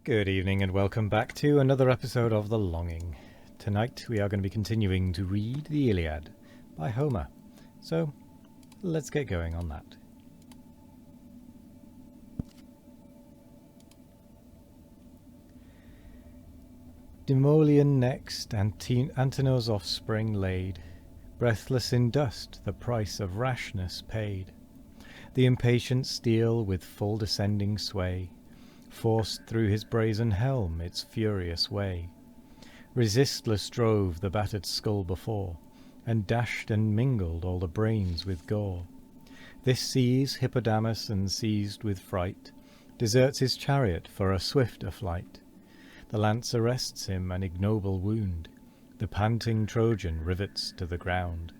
Good evening and welcome back to another episode of The Longing. Tonight we are going to be continuing to read the Iliad by Homer. So let's get going on that. Demoleon next, Antenor's offspring laid, breathless in dust, the price of rashness paid. The impatient steel with full descending sway forced through his brazen helm its furious way. Resistless drove the battered skull before, and dashed and mingled all the brains with gore. This sees Hippodamus, and seized with fright, deserts his chariot for a swifter flight. The lance arrests him an ignoble wound, the panting Trojan rivets to the ground.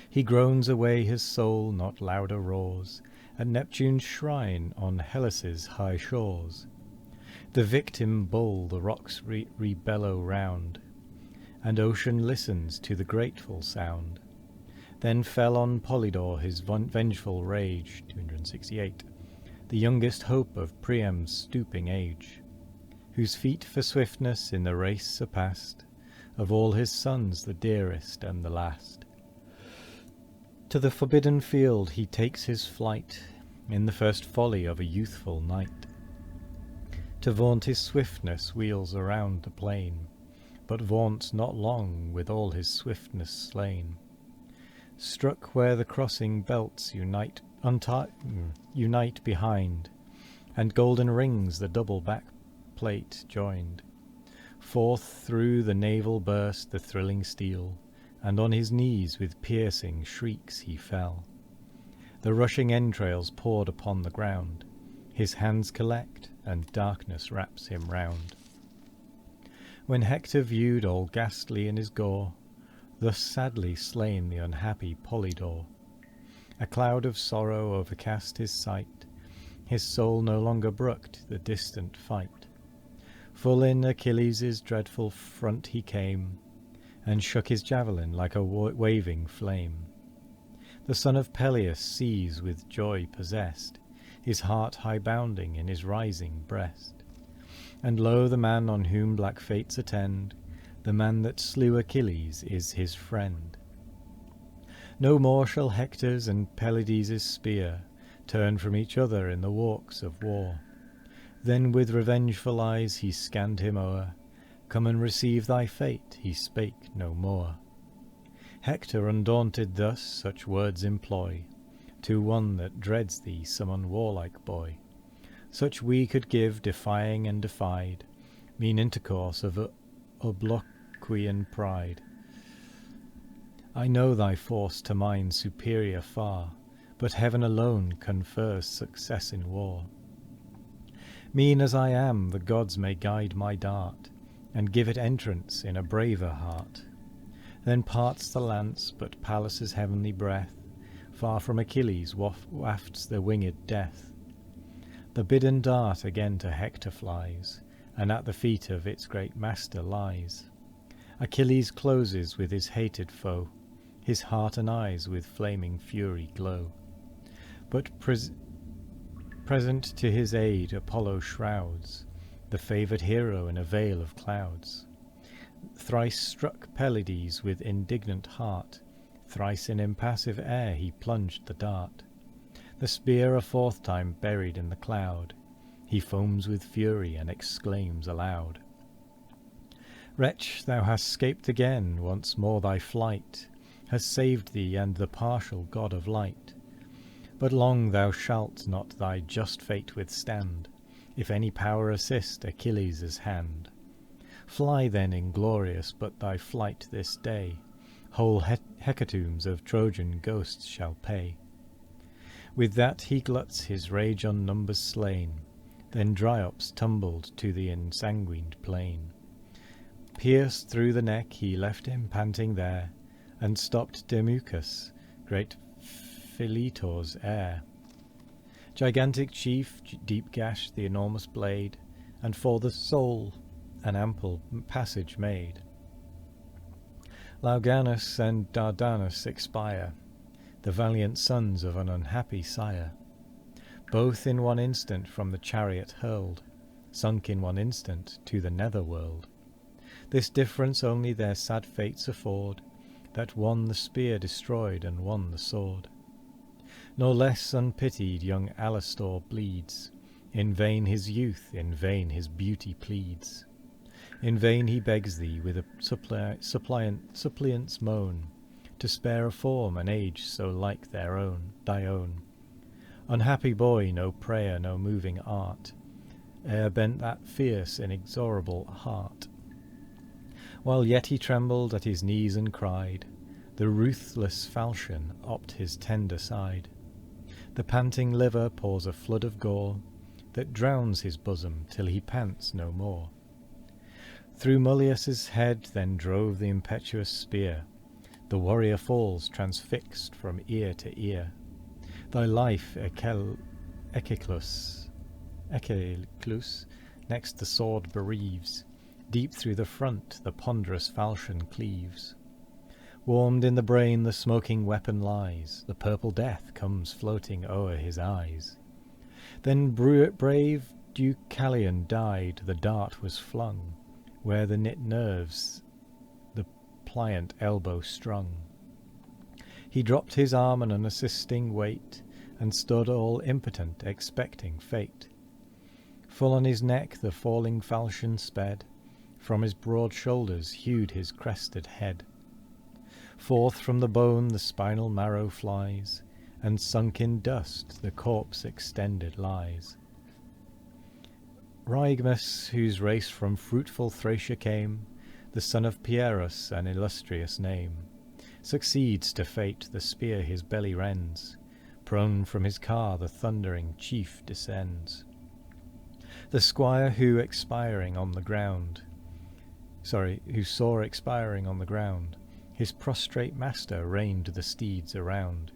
He groans away his soul, not louder roars, at Neptune's shrine on Hellas' high shores. The victim bull the rocks rebellow round, and ocean listens to the grateful sound. Then fell on Polydore his vengeful rage, 268, the youngest hope of Priam's stooping age, whose feet for swiftness in the race surpassed, of all his sons the dearest and the last. To the forbidden field he takes his flight, in the first folly of a youthful knight. To vaunt his swiftness wheels around the plain, but vaunts not long with all his swiftness slain. Struck where the crossing belts unite behind, and golden rings the double back plate joined. Forth through the navel burst the thrilling steel, and on his knees with piercing shrieks he fell. The rushing entrails poured upon the ground, his hands collect, and darkness wraps him round. When Hector viewed all ghastly in his gore, thus sadly slain the unhappy Polydore, a cloud of sorrow overcast his sight, his soul no longer brooked the distant fight. Full in Achilles' dreadful front he came, and shook his javelin like a waving flame. The son of Peleus sees with joy possessed, his heart high bounding in his rising breast. And lo, the man on whom black fates attend, the man that slew Achilles, is his friend. No more shall Hector's and Pelides' spear turn from each other in the walks of war. Then with revengeful eyes he scanned him o'er. Come and receive thy fate, he spake no more. Hector undaunted thus such words employ, to one that dreads thee, some unwarlike boy. Such we could give, defying and defied, mean intercourse of obloquian pride. I know thy force to mine superior far, but heaven alone confers success in war. Mean as I am, the gods may guide my dart, and give it entrance in a braver heart. Then parts the lance, but Pallas' heavenly breath far from Achilles wafts the winged death. The bidden dart again to Hector flies, and at the feet of its great master lies. Achilles closes with his hated foe, his heart and eyes with flaming fury glow. But present to his aid Apollo shrouds the favoured hero in a veil of clouds. Thrice struck Pelides with indignant heart, thrice in impassive air he plunged the dart. The spear a fourth time buried in the cloud, he foams with fury and exclaims aloud. Wretch, thou hast scaped again, once more thy flight has saved thee and the partial god of light. But long thou shalt not thy just fate withstand, if any power assist Achilles' hand. Fly then inglorious, but thy flight this day whole hecatombs of Trojan ghosts shall pay. With that he gluts his rage on numbers slain, then Dryops tumbled to the ensanguined plain. Pierced through the neck he left him panting there, and stopped Demuchus, great Philetor's heir. Gigantic chief deep gashed the enormous blade, and for the soul an ample passage made. Lauganus and Dardanus expire, the valiant sons of an unhappy sire, both in one instant from the chariot hurled, sunk in one instant to the nether world. This difference only their sad fates afford, that one the spear destroyed and one the sword. Nor less unpitied young Alastor bleeds, in vain his youth, in vain his beauty pleads. In vain he begs thee with a suppliant's moan, to spare a form and age so like thy own. Unhappy boy, no prayer, no moving art, ere bent that fierce, inexorable heart. While yet he trembled at his knees and cried, the ruthless falchion opt his tender side. The panting liver pours a flood of gore, that drowns his bosom till he pants no more. Through Mullius's head then drove the impetuous spear, the warrior falls transfixed from ear to ear. Thy life, Echeclus, next the sword bereaves, deep through the front the ponderous falchion cleaves. Warmed in the brain the smoking weapon lies, the purple death comes floating o'er his eyes. Then brave Deucalion died, the dart was flung, where the knit nerves the pliant elbow strung. He dropped his arm an unassisting weight, and stood all impotent, expecting fate. Full on his neck the falling falchion sped, from his broad shoulders hewed his crested head. Forth from the bone the spinal marrow flies, and sunk in dust the corpse extended lies. Rhygmus, whose race from fruitful Thracia came, the son of Pierus, an illustrious name, succeeds to fate, the spear his belly rends, prone from his car the thundering chief descends. The squire who saw expiring on the ground, his prostrate master reined the steeds around.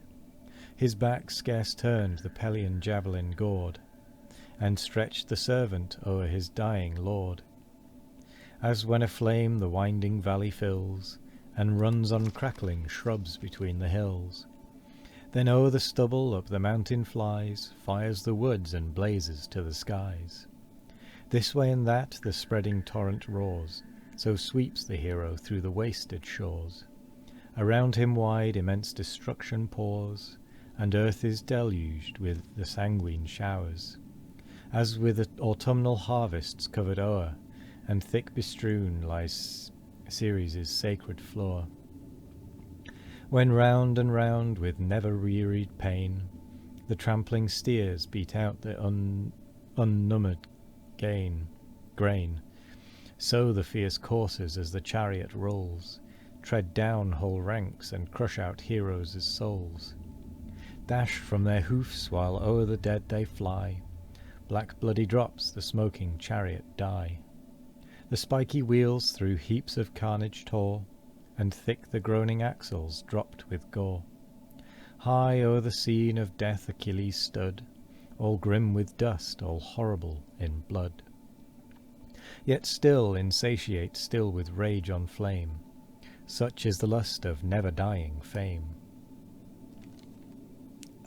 His back scarce turned the Pelian javelin gored, and stretched the servant o'er his dying lord. As when a flame the winding valley fills, and runs on crackling shrubs between the hills, then o'er the stubble up the mountain flies, fires the woods and blazes to the skies. This way and that the spreading torrent roars, so sweeps the hero through the wasted shores. Around him wide immense destruction pours, and earth is deluged with the sanguine showers, as with autumnal harvests covered o'er, and thick bestrewn lies Ceres' sacred floor. When round and round with never wearied pain, the trampling steers beat out the unnumbered grain, so the fierce coursers as the chariot rolls, tread down whole ranks and crush out heroes' souls. Dash from their hoofs while o'er the dead they fly, black bloody drops the smoking chariot die. The spiky wheels through heaps of carnage tore, and thick the groaning axles dropped with gore. High o'er the scene of death Achilles stood, all grim with dust, all horrible in blood. Yet still insatiate, still with rage on flame, such is the lust of never-dying fame.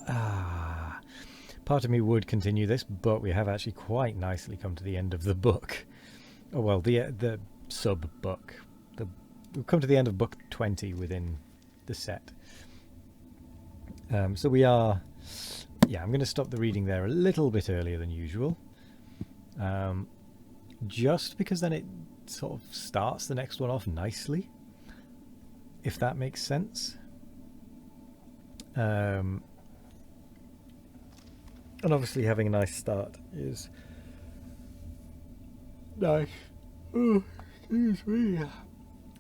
Part of me would continue this, but we have actually quite nicely come to the end of the book. Oh well, the sub-book. We've come to the end of book 20 within the set. So we are... Yeah, I'm going to stop the reading there a little bit earlier than usual. Just because then it sort of starts the next one off nicely, if that makes sense. And obviously having a nice start is nice. Oh, excuse me.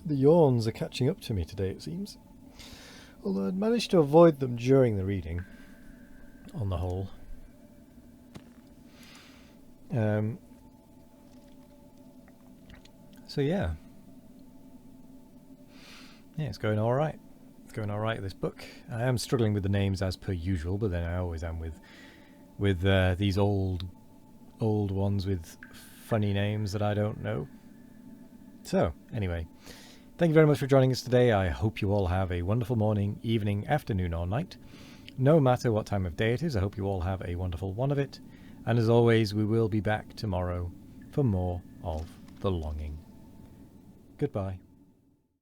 The yawns are catching up to me today, it seems. Although I'd managed to avoid them during the reading, on the whole. So yeah. Yeah, it's going alright. It's going alright, this book. I am struggling with the names as per usual, but then I always am with these old ones with funny names that I don't know. So, anyway, thank you very much for joining us today. I hope you all have a wonderful morning, evening, afternoon, or night. No matter what time of day it is, I hope you all have a wonderful one of it. And as always, we will be back tomorrow for more of The Longing. Goodbye.